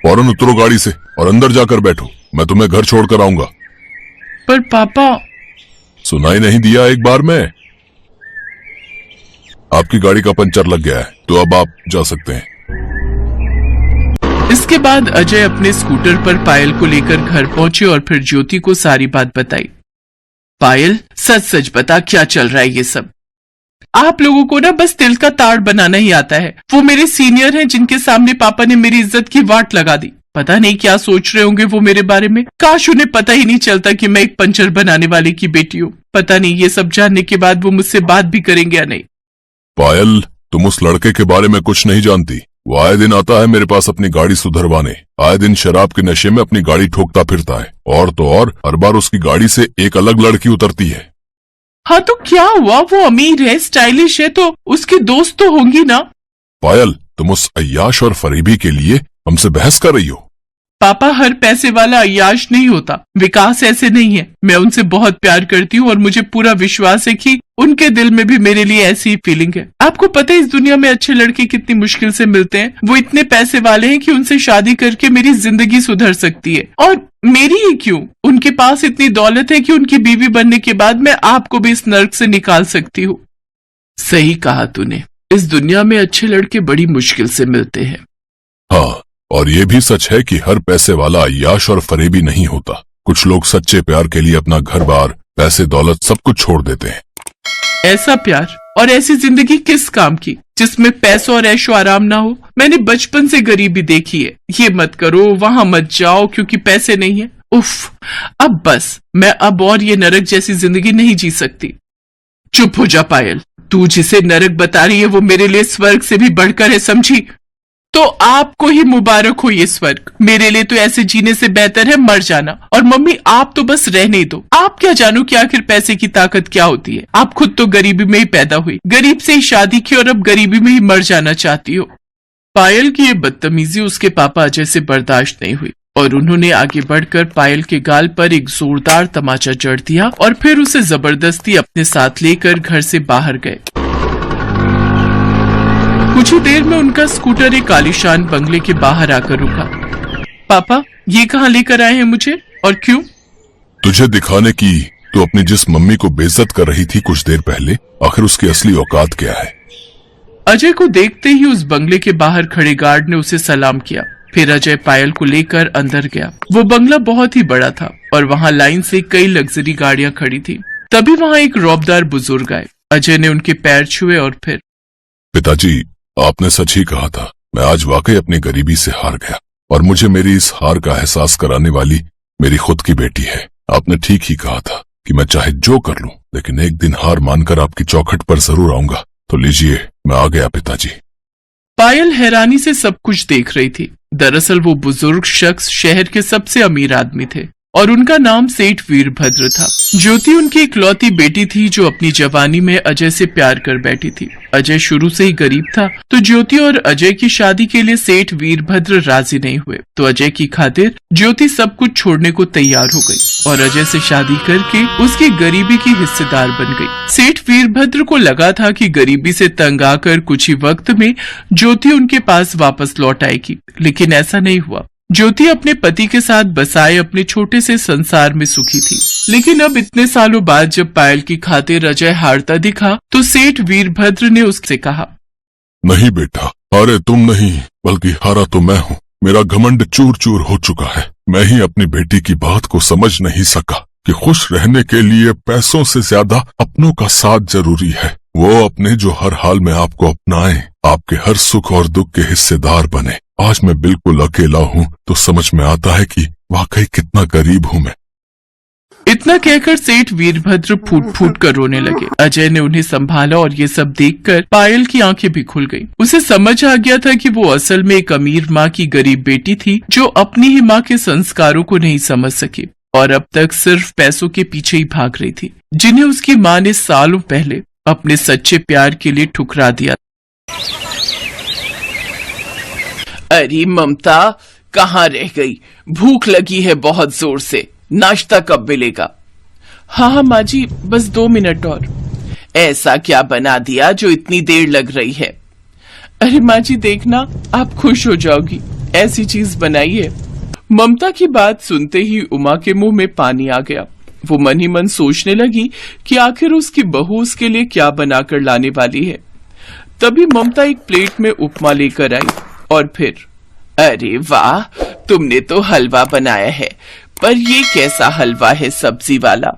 फौरन उतरो गाड़ी से और अंदर जाकर बैठो, मैं तुम्हें घर छोड़कर आऊंगा। पर पापा। सुनाई नहीं दिया एक बार में? आपकी गाड़ी का पंचर लग गया है तो अब आप जा सकते हैं। इसके बाद अजय अपने स्कूटर पर पायल को लेकर घर पहुंचे और फिर ज्योति को सारी बात बताई। पायल, सच सच बता, क्या चल रहा है ये सब? आप लोगों को ना बस तिल का ताड़ बनाना ही आता है। वो मेरे सीनियर हैं जिनके सामने पापा ने मेरी इज्जत की वाट लगा दी। पता नहीं क्या सोच रहे होंगे वो मेरे बारे में। काश उन्हें पता ही नहीं चलता कि मैं एक पंचर बनाने वाले की बेटी हूँ। पता नहीं ये सब जानने के बाद वो मुझसे बात भी करेंगे या नहीं। पायल, तुम उस लड़के के बारे में कुछ नहीं जानती। वो आए दिन आता है मेरे पास अपनी गाड़ी सुधरवाने, आए दिन शराब के नशे में अपनी गाड़ी ठोकता फिरता है, और तो और हर बार उसकी गाड़ी से एक अलग लड़की उतरती है। हाँ तो क्या हुआ? वो अमीर है, स्टाइलिश है, तो उसकी दोस्त तो होंगी ना। पायल, तुम उस अय्याश और फरीबी के लिए हमसे बहस कर रही हो। पापा, हर पैसे वाला अय्याश नहीं होता। विकास ऐसे नहीं है। मैं उनसे बहुत प्यार करती हूँ और मुझे पूरा विश्वास है कि उनके दिल में भी मेरे लिए ऐसी ही फीलिंग है। आपको पता है इस दुनिया में अच्छे लड़के कितनी मुश्किल से मिलते हैं। वो इतने पैसे वाले हैं कि उनसे शादी करके मेरी जिंदगी सुधर सकती है, और मेरी ही क्यों? उनके पास इतनी दौलत है कि उनकी बीवी बनने के बाद मैं आपको भी इस नर्क से निकाल सकती हूँ। सही कहा तूने, इस दुनिया में अच्छे लड़के बड़ी मुश्किल से मिलते हैं। हाँ, और ये भी सच है कि हर पैसे वाला अय्याश और फरेबी नहीं होता। कुछ लोग सच्चे प्यार के लिए अपना घर बार, पैसे, दौलत सब कुछ छोड़ देते हैं। ऐसा प्यार और ऐसी जिंदगी किस काम की जिसमें पैसों और ऐशो आराम ना हो? मैंने बचपन से गरीबी देखी है। ये मत करो, वहां मत जाओ क्योंकि पैसे नहीं है। उफ, अब बस, मैं अब और ये नरक जैसी जिंदगी नहीं जी सकती। चुप हो जा पायल, तू जिसे नरक बता रही है वो मेरे लिए स्वर्ग से भी बढ़कर है, समझी? तो आपको ही मुबारक हो ये स्वर्ग। मेरे लिए तो ऐसे जीने से बेहतर है मर जाना। और मम्मी, आप तो बस रहने ही दो। आप क्या जानो कि आखिर पैसे की ताकत क्या होती है। आप खुद तो गरीबी में ही पैदा हुई, गरीब से ही शादी की और अब गरीबी में ही मर जाना चाहती हो। पायल की ये बदतमीजी उसके पापा अजय से बर्दाश्त नहीं हुई और उन्होंने आगे बढ़कर पायल के गाल पर एक जोरदार तमाचा जड़ दिया और फिर उसे जबरदस्ती अपने साथ लेकर घर से बाहर गए। कुछ ही देर में उनका स्कूटर एक आलीशान बंगले के बाहर आकर रुका। पापा, ये कहाँ लेकर आए हैं मुझे और क्यों? तुझे दिखाने की तू अपनी जिस मम्मी को बेइज्जत कर रही थी कुछ देर पहले, आखिर उसकी असली औकात क्या है। अजय को देखते ही उस बंगले के बाहर खड़े गार्ड ने उसे सलाम किया। फिर अजय पायल को लेकर अंदर गया। वो बंगला बहुत ही बड़ा था और वहाँ लाइन से कई लग्जरी गाड़ियां खड़ी थी। तभी वहाँ एक रौबदार बुजुर्ग आए। अजय ने उनके पैर छुए और फिर, पिताजी, आपने सच ही कहा था। मैं आज वाकई अपनी गरीबी से हार गया और मुझे मेरी इस हार का एहसास कराने वाली मेरी खुद की बेटी है। आपने ठीक ही कहा था कि मैं चाहे जो कर लूं, लेकिन एक दिन हार मानकर आपकी चौखट पर जरूर आऊंगा। तो लीजिए, मैं आ गया पिताजी। पायल हैरानी से सब कुछ देख रही थी। दरअसल वो बुजुर्ग शख्स शहर के सबसे अमीर आदमी थे और उनका नाम सेठ वीरभद्र था। ज्योति उनकी इकलौती बेटी थी जो अपनी जवानी में अजय से प्यार कर बैठी थी। अजय शुरू से ही गरीब था तो ज्योति और अजय की शादी के लिए सेठ वीरभद्र राजी नहीं हुए। तो अजय की खातिर ज्योति सब कुछ छोड़ने को तैयार हो गई और अजय से शादी करके उसकी गरीबी की हिस्सेदार बन गई। सेठ वीरभद्र को लगा था कि गरीबी से तंग आकर कुछ ही वक्त में ज्योति उनके पास वापस लौट आएगी, लेकिन ऐसा नहीं हुआ। ज्योति अपने पति के साथ बसाए अपने छोटे से संसार में सुखी थी। लेकिन अब इतने सालों बाद जब पायल की खातिर अजय हारता दिखा तो सेठ वीरभद्र ने उससे कहा, नहीं बेटा, हारे तुम नहीं बल्कि हारा तो मैं हूँ। मेरा घमंड चूर चूर हो चुका है। मैं ही अपनी बेटी की बात को समझ नहीं सका कि खुश रहने के लिए पैसों से ज्यादा अपनों का साथ जरूरी है। वो अपने जो हर हाल में आपको अपनाए, आपके हर सुख और दुख के हिस्सेदार बने। आज मैं बिल्कुल अकेला हूँ तो समझ में आता है कि वाकई कितना गरीब हूँ मैं। इतना कहकर सेठ वीरभद्र फूट फूट कर रोने लगे। अजय ने उन्हें संभाला और ये सब देखकर पायल की आंखें भी खुल गईं। उसे समझ आ गया था कि वो असल में एक अमीर माँ की गरीब बेटी थी जो अपनी ही माँ के संस्कारों को नहीं समझ सकी और अब तक सिर्फ पैसों के पीछे ही भाग रही थी, जिन्हें उसकी माँ ने सालों पहले अपने सच्चे प्यार के लिए ठुकरा दिया। अरे ममता, कहाँ रह गई? भूख लगी है बहुत जोर से, नाश्ता कब मिलेगा? हाँ माँ जी, बस 2 मिनट और। ऐसा क्या बना दिया जो इतनी देर लग रही है? अरे माँ जी देखना, आप खुश हो जाओगी, ऐसी चीज बनाई है। ममता की बात सुनते ही उमा के मुंह में पानी आ गया। वो मन ही मन सोचने लगी कि आखिर उसकी बहू उसके लिए क्या बनाकर लाने वाली है। तभी ममता एक प्लेट में उपमा लेकर आई और फिर, अरे वाह, तुमने तो हलवा बनाया है, पर ये कैसा हलवा है सब्जी वाला?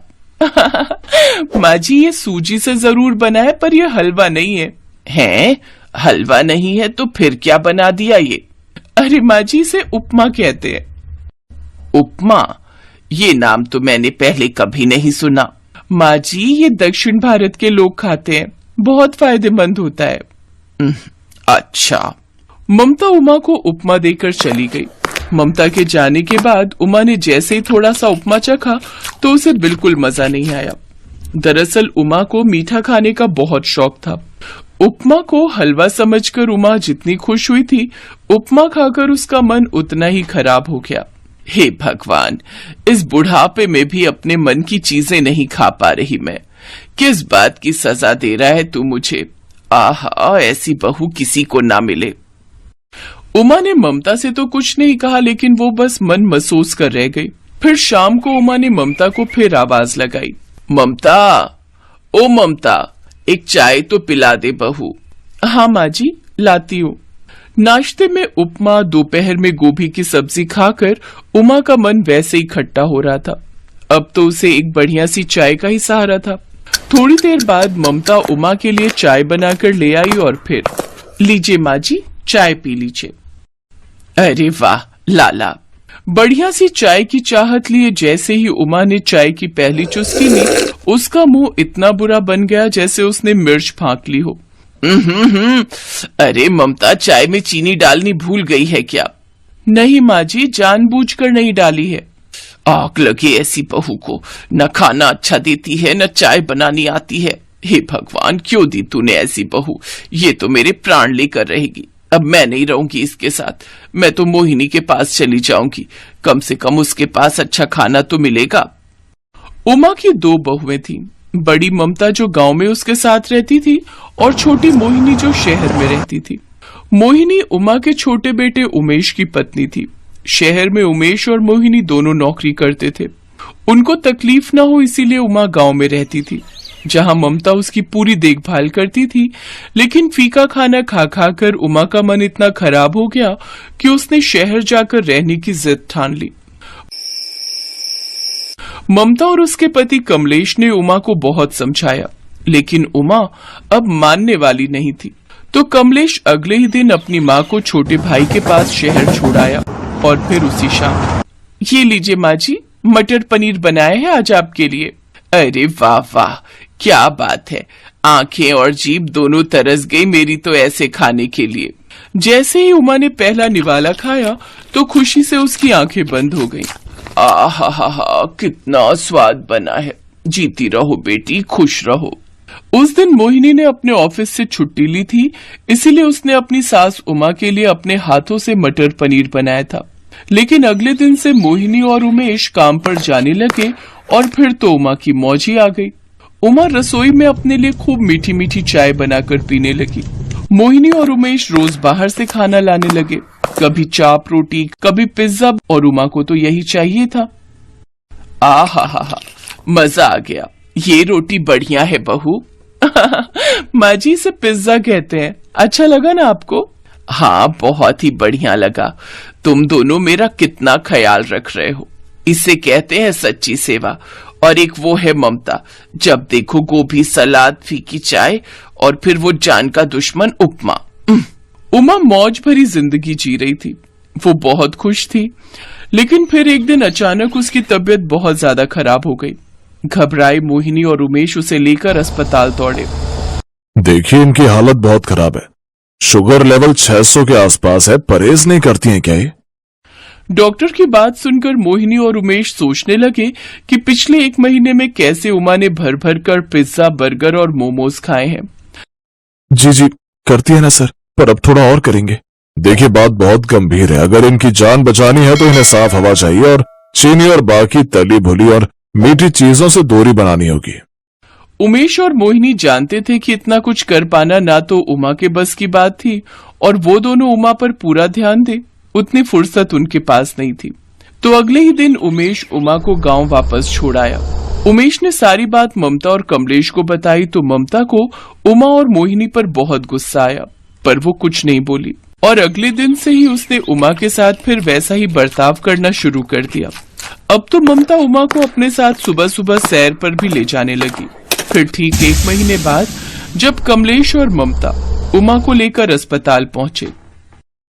माँ जी ये सूजी से जरूर बना है, पर ये हलवा नहीं है। हैं? हलवा नहीं है तो फिर क्या बना दिया ये? अरे माँ जी इसे उपमा कहते हैं। उपमा? ये नाम तो मैंने पहले कभी नहीं सुना। माँ जी ये दक्षिण भारत के लोग खाते हैं, बहुत फायदेमंद होता है। अच्छा। ममता उमा को उपमा देकर चली गई। ममता के जाने के बाद उमा ने जैसे ही थोड़ा सा उपमा चखा तो उसे बिल्कुल मजा नहीं आया। दरअसल उमा को मीठा खाने का बहुत शौक था। उपमा को हलवा समझकर उमा जितनी खुश हुई थी, उपमा खाकर उसका मन उतना ही खराब हो गया। हे भगवान, इस बुढ़ापे में भी अपने मन की चीजें नहीं खा पा रही मैं। किस बात की सजा दे रहा है तू मुझे? आहा, ऐसी बहू किसी को ना मिले। उमा ने ममता से तो कुछ नहीं कहा, लेकिन वो बस मन महसूस कर रह गई। फिर शाम को उमा ने ममता को फिर आवाज लगाई, ममता, ओ ममता, एक चाय तो पिला दे बहू। हाँ माँ जी, लाती हूँ। नाश्ते में उपमा, दोपहर में गोभी की सब्जी खाकर उमा का मन वैसे ही खट्टा हो रहा था। अब तो उसे एक बढ़िया सी चाय का ही सहारा था। थोड़ी देर बाद ममता उमा के लिए चाय बनाकर ले आई और फिर, लीजिए माँ जी, चाय पी लीजिए। अरे वाह लाला, बढ़िया सी चाय की चाहत लिए जैसे ही उमा ने चाय की पहली चुस्की ली, उसका मुंह इतना बुरा बन गया जैसे उसने मिर्च फांक ली हो। अरे ममता, चाय में चीनी डालनी भूल गई है क्या? नहीं माँ जी, जानबूझकर नहीं डाली है। आग लगे ऐसी बहू को, न खाना अच्छा देती है न चाय बनानी आती है। हे भगवान, क्यों दी तूने ऐसी बहू? ये तो मेरे प्राण लेकर रहेगी। अब मैं नहीं रहूंगी इसके साथ, मैं तो मोहिनी के पास चली जाऊंगी, कम से कम उसके पास अच्छा खाना तो मिलेगा। उमा की 2 बहुएं थीं, बड़ी ममता जो गांव में उसके साथ रहती थी और छोटी मोहिनी जो शहर में रहती थी। मोहिनी उमा के छोटे बेटे उमेश की पत्नी थी। शहर में उमेश और मोहिनी दोनों नौकरी करते थे। उनको तकलीफ ना हो इसीलिए उमा गांव में रहती थी, जहां ममता उसकी पूरी देखभाल करती थी। लेकिन फीका खाना खा खा कर उमा का मन इतना खराब हो गया कि उसने शहर जाकर रहने की जिद ठान ली। ममता और उसके पति कमलेश ने उमा को बहुत समझाया, लेकिन उमा अब मानने वाली नहीं थी। तो कमलेश अगले ही दिन अपनी माँ को छोटे भाई के पास शहर छोड़ आया और फिर उसी शाम, ये लीजिए माँ जी, मटर पनीर बनाए हैं आज आपके लिए। अरे वाह वाह, क्या बात है, आंखें और जीभ दोनों तरस गई मेरी तो ऐसे खाने के लिए। जैसे ही उमा ने पहला निवाला खाया तो खुशी से उसकी आंखें बंद हो गईं। आहा, कितना स्वाद बना है। जीती रहो बेटी, खुश रहो। उस दिन मोहिनी ने अपने ऑफिस से छुट्टी ली थी, इसीलिए उसने अपनी सास उमा के लिए अपने हाथों से मटर पनीर बनाया था। लेकिन अगले दिन से मोहिनी और उमेश काम पर जाने लगे और फिर तो उमा की मौज ही आ गई। उमा रसोई में अपने लिए खूब मीठी मीठी चाय बनाकर पीने लगी। मोहिनी और उमेश रोज बाहर से खाना लाने लगे, कभी चाप रोटी, कभी पिज्जा, और उमा को तो यही चाहिए था। आहा, मजा आ गया, ये रोटी बढ़िया है बहू। माँ जी इसे पिज्जा कहते हैं, अच्छा लगा ना आपको? हाँ, बहुत ही बढ़िया लगा। तुम दोनों मेरा कितना ख्याल रख रहे हो। इसे कहते हैं सच्ची सेवा। और एक वो है ममता, जब देखो गोभी सलाद, फीकी चाय और फिर वो जान का दुश्मन उपमा। उमा मौज भरी जिंदगी जी रही थी। वो बहुत खुश थी, लेकिन फिर एक दिन अचानक उसकी तबीयत बहुत ज्यादा खराब हो गई। घबराए मोहिनी और उमेश उसे लेकर अस्पताल दौड़े। देखिए, इनकी हालत बहुत खराब है। शुगर लेवल 600 के आसपास है। परहेज नहीं करती हैं क्या ये? डॉक्टर की बात सुनकर मोहिनी और उमेश सोचने लगे कि पिछले 1 महीने में कैसे उमा ने भर भर कर पिज्जा, बर्गर और मोमोज खाए हैं। जी जी, करती है ना सर, पर अब थोड़ा और करेंगे। देखिए, बात बहुत गंभीर है। अगर इनकी जान बचानी है तो इन्हें साफ हवा चाहिए और चीनी और बाकी तली भुली और मीठी चीजों से दूरी बनानी होगी। उमेश और मोहिनी जानते थे कि इतना कुछ कर पाना ना तो उमा के बस की बात थी और वो दोनों उमा पर पूरा ध्यान दे, उतनी फुर्सत उनके पास नहीं थी। तो अगले ही दिन उमेश उमा को गांव वापस छोड़ आया। उमेश ने सारी बात ममता और कमलेश को बताई तो ममता को उमा और मोहिनी पर बहुत गुस्सा आया, पर वो कुछ नहीं बोली और अगले दिन से ही उसने उमा के साथ फिर वैसा ही बर्ताव करना शुरू कर दिया। अब तो ममता उमा को अपने साथ सुबह सुबह सैर पर भी ले जाने लगी। फिर ठीक 1 महीने बाद जब कमलेश और ममता उमा को लेकर अस्पताल पहुंचे।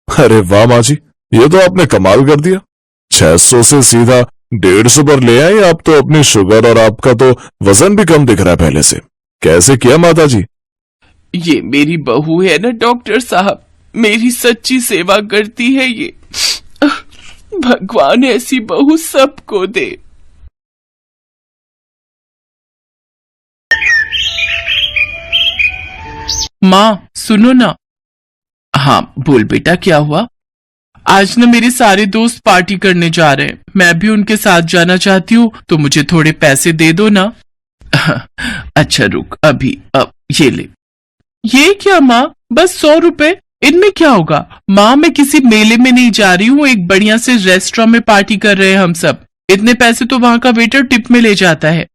अरे वाह माँ जी, ये तो आपने कमाल कर दिया। 600 से सीधा 150 पर ले आई आप तो। अपनी शुगर और आपका तो वजन भी कम दिख रहा है पहले से। कैसे किया माता जी? ये मेरी बहू है ना डॉक्टर साहब, मेरी सच्ची सेवा करती है ये। भगवान ऐसी बहू सबको दे। माँ सुनो ना। हाँ बोल बेटा, क्या हुआ? आज ना मेरे सारे दोस्त पार्टी करने जा रहे हैं, मैं भी उनके साथ जाना चाहती हूँ, तो मुझे थोड़े पैसे दे दो ना। अच्छा रुक, अभी अब ये ले। ये क्या माँ, बस 100 रुपए? इनमें क्या होगा? माँ मैं किसी मेले में नहीं जा रही हूँ, एक बढ़िया से रेस्टोरेंट में पार्टी कर रहे हैं हम सब। इतने पैसे तो वहां का वेटर टिप में ले जाता है।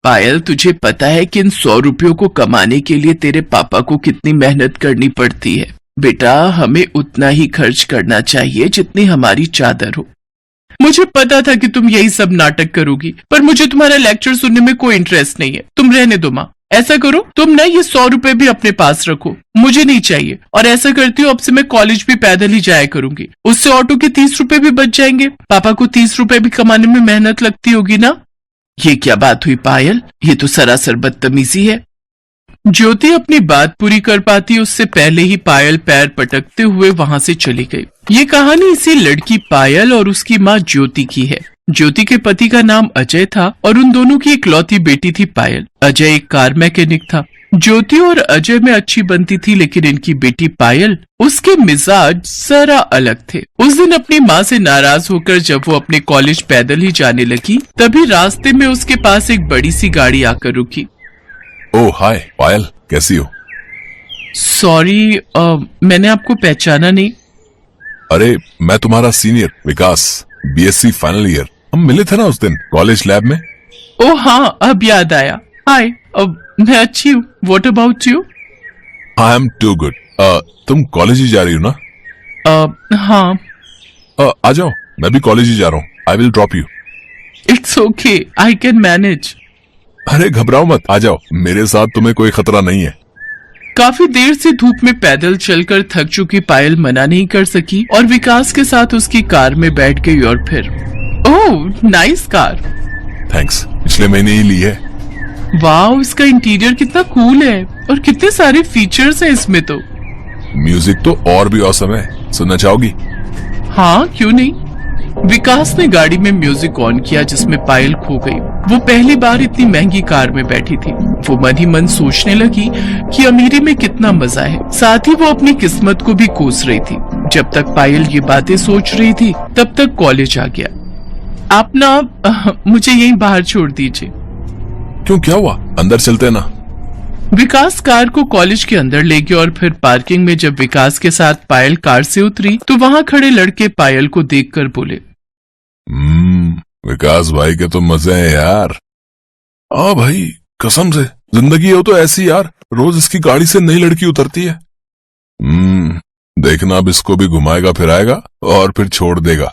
पायल, तुझे पता है कि इन 100 रुपयों को कमाने के लिए तेरे पापा को कितनी मेहनत करनी पड़ती है? बेटा, हमें उतना ही खर्च करना चाहिए जितनी हमारी चादर हो। मुझे पता था कि तुम यही सब नाटक करोगी, पर मुझे तुम्हारा लेक्चर सुनने में कोई इंटरेस्ट नहीं है। तुम रहने दो माँ। ऐसा करो, तुम ना ये 100 रुपए भी अपने पास रखो, मुझे नहीं चाहिए। और ऐसा करती हूँ, अब से मैं कॉलेज भी पैदल ही जाया करूंगी। उससे ऑटो के 30 रुपए भी बच जाएंगे। पापा को 30 रुपए भी कमाने में मेहनत लगती होगी ना। ये क्या बात हुई पायल, ये तो सरासर बदतमीजी है। ज्योति अपनी बात पूरी कर पाती उससे पहले ही पायल पैर पटकते हुए वहां से चली गई। ये कहानी इसी लड़की पायल और उसकी माँ ज्योति की है। ज्योति के पति का नाम अजय था और उन दोनों की इकलौती बेटी थी पायल। अजय एक कार मैकेनिक था। ज्योति और अजय में अच्छी बनती थी, लेकिन इनकी बेटी पायल, उसके मिजाज जरा अलग थे। उस दिन अपनी माँ से नाराज होकर जब वो अपने कॉलेज पैदल ही जाने लगी, तभी रास्ते में उसके पास एक बड़ी सी गाड़ी आकर रुकी। ओह हाय पायल, कैसी हो? सॉरी, मैंने आपको पहचाना नहीं। अरे मैं तुम्हारा सीनियर विकास, बीएससी फाइनल ईयर। हम मिले थे ना उस दिन कॉलेज लैब में। ओह हाँ, अब याद आया। हाय, मैं अच्छी हूँ। What about you? I am too good. तुम कॉलेज ही जा रही हो ना? हाँ। आ जाओ, मैं भी कॉलेज ही जा रहा हूँ। I will drop you. It's okay, I can manage. अरे घबराओ मत, आ जाओ, मेरे साथ तुम्हें कोई खतरा नहीं है। काफी देर से धूप में पैदल चलकर थक चुकी पायल मना नहीं कर सकी और विकास के साथ उसकी कार में बैठ गई और फिर ओह नाइस कार। थैंक्स, पिछले महीने ही ली है। वाह, इसका इंटीरियर कितना कूल है और कितने सारे फीचर्स हैं इसमें तो। म्यूजिक तो और भी औसम है, सुनना चाहोगी? हाँ क्यों नहीं। विकास ने गाड़ी में म्यूजिक ऑन किया जिसमें पायल खो गई। वो पहली बार इतनी महंगी कार में बैठी थी। वो मन ही मन सोचने लगी कि अमीरी में कितना मजा है। साथ ही वो अपनी किस्मत को भी कोस रही थी। जब तक पायल ये बातें सोच रही थी तब तक कॉलेज आ गया। आप ना मुझे यहीं बाहर छोड़ दीजिए। क्यों, क्या हुआ? अंदर चलते ना। विकास कार को कॉलेज के अंदर ले गया और फिर पार्किंग में जब विकास के साथ पायल कार से उतरी तो वहां खड़े लड़के पायल को देखकर बोले, विकास भाई के तो मजे हैं यार। हाँ भाई, कसम से जिंदगी हो तो ऐसी यार, रोज इसकी गाड़ी से नई लड़की उतरती है। देखना अब इसको भी घुमाएगा फिराएगा और फिर छोड़ देगा।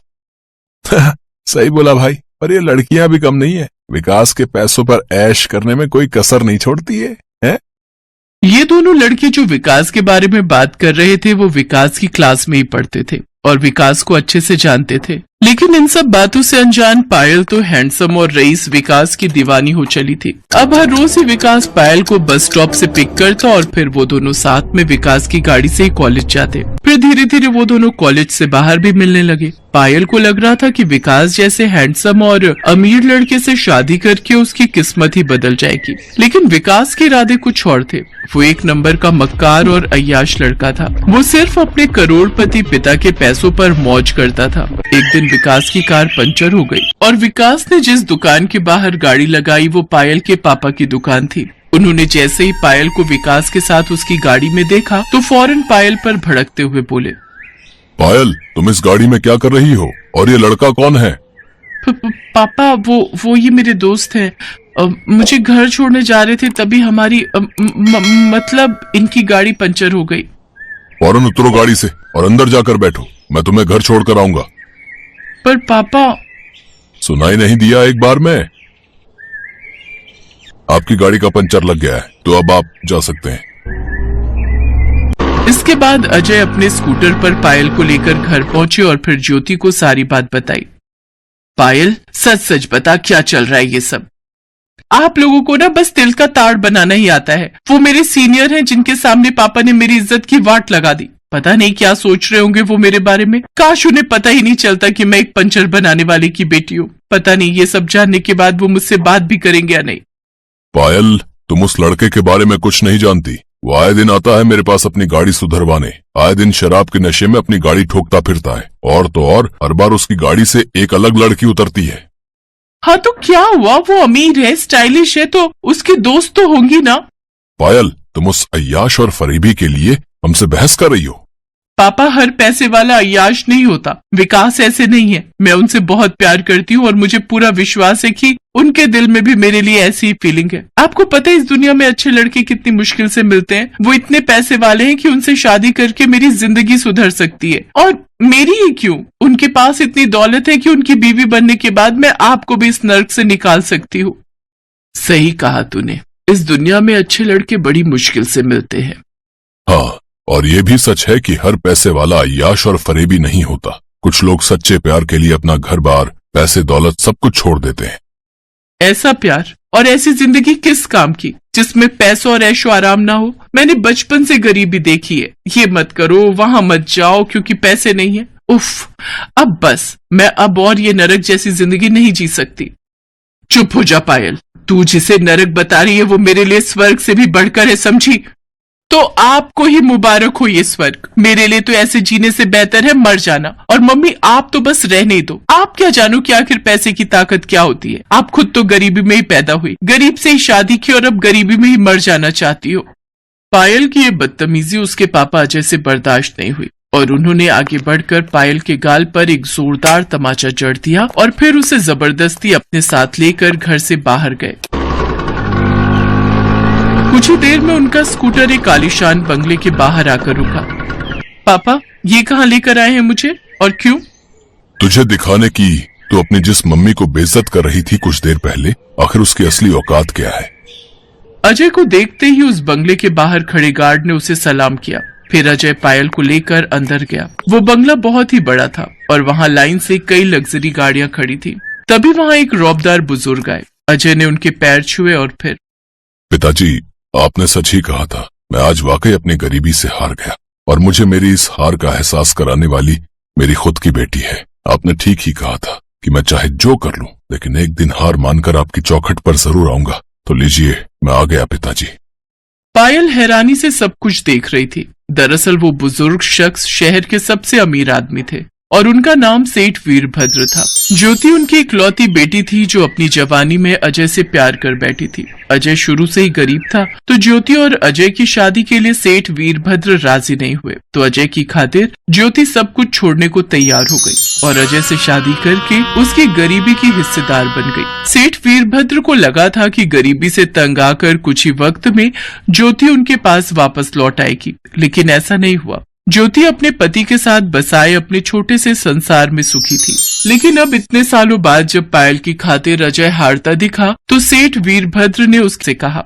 सही बोला भाई, पर ये लड़कियां भी कम नहीं है, विकास के पैसों पर ऐश करने में कोई कसर नहीं छोड़ती है? ये दोनों लड़के जो विकास के बारे में बात कर रहे थे वो विकास की क्लास में ही पढ़ते थे और विकास को अच्छे से जानते थे। लेकिन इन सब बातों से अनजान पायल तो हैंडसम और रईस विकास की दीवानी हो चली थी। अब हर रोज ही विकास पायल को बस स्टॉप से पिक करता और फिर वो दोनों साथ में विकास की गाड़ी से ही कॉलेज जाते। फिर धीरे धीरे वो दोनों कॉलेज से बाहर भी मिलने लगे। पायल को लग रहा था कि विकास जैसे हैंडसम और अमीर लड़के से शादी करके उसकी किस्मत ही बदल जाएगी, लेकिन विकास के इरादे कुछ और थे। वो एक नंबर का मक्कार और अय्याश लड़का था। वो सिर्फ अपने करोड़पति पिता के पैसों पर मौज करता था। एक दिन विकास की कार पंचर हो गई और विकास ने जिस दुकान के बाहर गाड़ी लगाई वो पायल के पापा की दुकान थी। उन्होंने जैसे ही पायल को विकास के साथ उसकी गाड़ी में देखा तो फौरन पायल पर भड़कते हुए बोले, पायल, तुम इस गाड़ी में क्या कर रही हो और ये लड़का कौन है? पापा वो ये मेरे दोस्त हैं। मुझे घर छोड़ने जा रहे थे तभी हमारी मतलब इनकी गाड़ी पंचर हो गई। फौरन उतरो गाड़ी से और अंदर जाकर बैठो, मैं तुम्हें घर छोड़कर आऊंगा। पर पापा। सुनाई नहीं दिया एक बार में? आपकी गाड़ी का पंचर लग गया है तो अब आप जा सकते हैं। इसके बाद अजय अपने स्कूटर पर पायल को लेकर घर पहुंचे और फिर ज्योति को सारी बात बताई। पायल, सच सच बता क्या चल रहा है ये सब? आप लोगों को ना बस तिल का ताड़ बनाना ही आता है। वो मेरे सीनियर हैं जिनके सामने पापा ने मेरी इज्जत की वाट लगा दी। पता नहीं क्या सोच रहे होंगे वो मेरे बारे में। काश उन्हें पता ही नहीं चलता कि मैं एक पंचर बनाने वाले की बेटी हूँ। पता नहीं ये सब जानने के बाद वो मुझसे बात भी करेंगे या नहीं। पायल, तुम उस लड़के के बारे में कुछ नहीं जानती। वो आए दिन आता है मेरे पास अपनी गाड़ी सुधरवाने, आए दिन शराब के नशे में अपनी गाड़ी ठोकता फिरता है, और तो और हर बार उसकी गाड़ी से एक अलग लड़की उतरती है। हाँ तो क्या हुआ? वो अमीर है, स्टाइलिश है, तो उसकी दोस्त तो होंगी ना। पायल, तुम उस अय्याश और फरीबी के लिए हमसे बहस कर रही हो। पापा, हर पैसे वाला अय्याश नहीं होता। विकास ऐसे नहीं है। मैं उनसे बहुत प्यार करती हूँ और मुझे पूरा विश्वास है कि उनके दिल में भी मेरे लिए ऐसी ही फीलिंग है। आपको पता है इस दुनिया में अच्छे लड़के कितनी मुश्किल से मिलते हैं। वो इतने पैसे वाले हैं कि उनसे शादी करके मेरी जिंदगी सुधर सकती है, और मेरी ही क्यों, उनके पास इतनी दौलत है कि उनकी बीवी बनने के बाद मैं आपको भी इस नर्क से निकाल सकती हूँ। सही कहा तूने, इस दुनिया में अच्छे लड़के बड़ी मुश्किल से मिलते हैं। हाँ, और ये भी सच है कि हर पैसे वाला अय्याश और फरेबी नहीं होता। कुछ लोग सच्चे प्यार के लिए अपना घर बार, पैसे दौलत सब कुछ छोड़ देते हैं। ऐसा प्यार और ऐसी जिंदगी किस काम की जिसमें पैसों और ऐशो आराम ना हो? मैंने बचपन से गरीबी देखी है। ये मत करो, वहां मत जाओ क्योंकि पैसे नहीं है। उफ, अब बस, मैं अब और ये नरक जैसी जिंदगी नहीं जी सकती। चुप हो जा पायल, तू जिसे नरक बता रही है वो मेरे लिए स्वर्ग से भी बढ़कर है, समझी? तो आपको ही मुबारक हो ये स्वर्ग। मेरे लिए तो ऐसे जीने से बेहतर है मर जाना। और मम्मी, आप तो बस रहने दो। आप क्या जानो कि आखिर पैसे की ताकत क्या होती है। आप खुद तो गरीबी में ही पैदा हुई, गरीब से ही शादी की और अब गरीबी में ही मर जाना चाहती हो। पायल की ये बदतमीजी उसके पापा अजय से बर्दाश्त नहीं हुई और उन्होंने आगे बढ़कर पायल के गाल पर एक जोरदार तमाचा जड़ दिया और फिर उसे जबरदस्ती अपने साथ लेकर घर से बाहर गए। कुछ ही देर में उनका स्कूटर एक आलीशान बंगले के बाहर आकर रुका। पापा, ये कहाँ लेकर आए हैं मुझे और क्यों? तुझे दिखाने की तू अपनी जिस मम्मी को बेइज्जत कर रही थी कुछ देर पहले, आखिर उसकी असली औकात क्या है। अजय को देखते ही उस बंगले के बाहर खड़े गार्ड ने उसे सलाम किया। फिर अजय पायल को लेकर अंदर गया। वो बंगला बहुत ही बड़ा था और वहाँ लाइन से कई लग्जरी गाड़ियां खड़ी थी। तभी वहाँ एक रौबदार बुजुर्ग आए। अजय ने उनके पैर छुए और फिर, पिताजी, आपने सच ही कहा था। मैं आज वाकई अपनी गरीबी से हार गया और मुझे मेरी इस हार का एहसास कराने वाली मेरी खुद की बेटी है। आपने ठीक ही कहा था कि मैं चाहे जो कर लूं, लेकिन एक दिन हार मानकर आपकी चौखट पर जरूर आऊंगा। तो लीजिए, मैं आ गया पिताजी। पायल हैरानी से सब कुछ देख रही थी। दरअसल वो बुजुर्ग शख्स शहर के सबसे अमीर आदमी थे और उनका नाम सेठ वीरभद्र था। ज्योति उनकी इकलौती बेटी थी जो अपनी जवानी में अजय से प्यार कर बैठी थी। अजय शुरू से ही गरीब था तो ज्योति और अजय की शादी के लिए सेठ वीरभद्र राजी नहीं हुए। तो अजय की खातिर ज्योति सब कुछ छोड़ने को तैयार हो गई और अजय से शादी करके उसकी गरीबी की हिस्सेदार बन गई। सेठ वीरभद्र को लगा था कि गरीबी से तंग आकर कुछ ही वक्त में ज्योति उनके पास वापस लौट आएगी, लेकिन ऐसा नहीं हुआ। ज्योति अपने पति के साथ बसाए अपने छोटे से संसार में सुखी थी, लेकिन अब इतने सालों बाद जब पायल की खातिर अजय हारता दिखा तो सेठ वीरभद्र ने उससे कहा,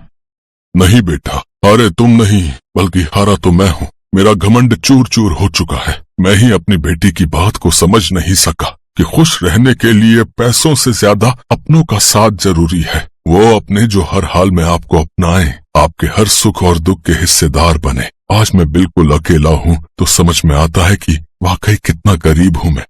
नहीं बेटा, हारे तुम नहीं बल्कि हारा तो मैं हूँ। मेरा घमंड चूर चूर हो चुका है। मैं ही अपनी बेटी की बात को समझ नहीं सका कि खुश रहने के लिए पैसों से ज्यादा अपनों का साथ जरूरी है। वो अपने जो हर हाल में आपको अपनाए, आपके हर सुख और दुख के हिस्सेदार बने। आज मैं बिल्कुल अकेला हूँ तो समझ में आता है कि वाकई कितना गरीब हूँ मैं।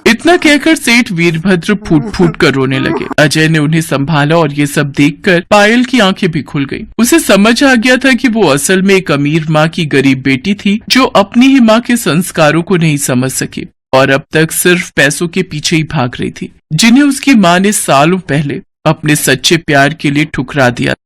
इतना कहकर सेठ वीरभद्र फूट फूट कर रोने लगे। अजय ने उन्हें संभाला और ये सब देखकर पायल की आंखें भी खुल गईं। उसे समझ आ गया था कि वो असल में एक अमीर माँ की गरीब बेटी थी जो अपनी ही माँ के संस्कारों को नहीं समझ सकी और अब तक सिर्फ पैसों के पीछे ही भाग रही थी, जिन्हें उसकी माँ ने सालों पहले अपने सच्चे प्यार के लिए ठुकरा दिया।